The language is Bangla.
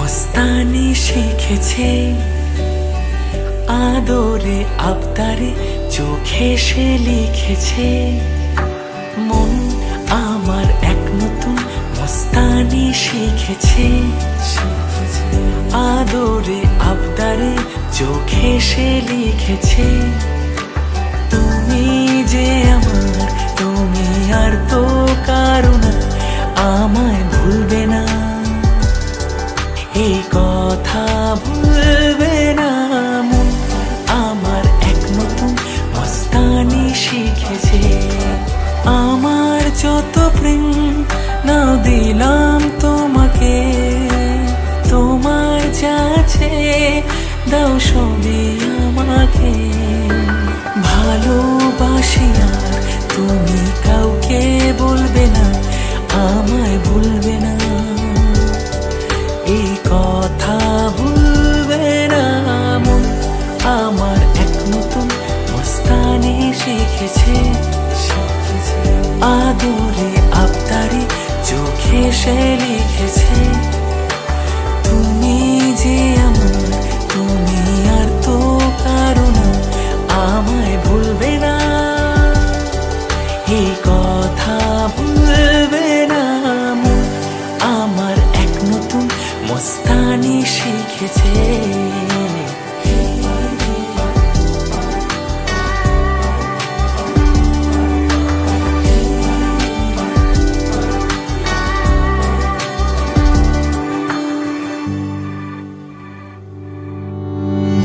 মস্তানি শিখেছে, আদরে আবদারে চোখে সে লিখেছে। মন আমার এক নতুন মস্তানি শিখেছে, আদরে আবদারে চোখে সে লিখেছে। তুমি যে আমার, তুমি আর তো কারো না, আমায় ভুলবে না, এই কথা ভুলবে না। মন আমার এক নতুন মস্তানি শিখেছে। আমার যত প্রেম নাও দিলাম তোমাকে, তোমার যাচ্ছে দাও সবই আমাকে। ভালোবাসি আর তুমি কাউকে বলবে না, আমায় ভুলবে না, এই কথা ভুলবে না। মন আমার এক নতুন মস্তানি শিখেছে, আদরে আবদারে চোখে সে লিখেছে। তুমি যে আমার, তুমি আর তো কারো না, আমায় ভুলবে না, এই কথা ভুলবে না। মন আমার এক নতুন মস্তানি শিখেছে।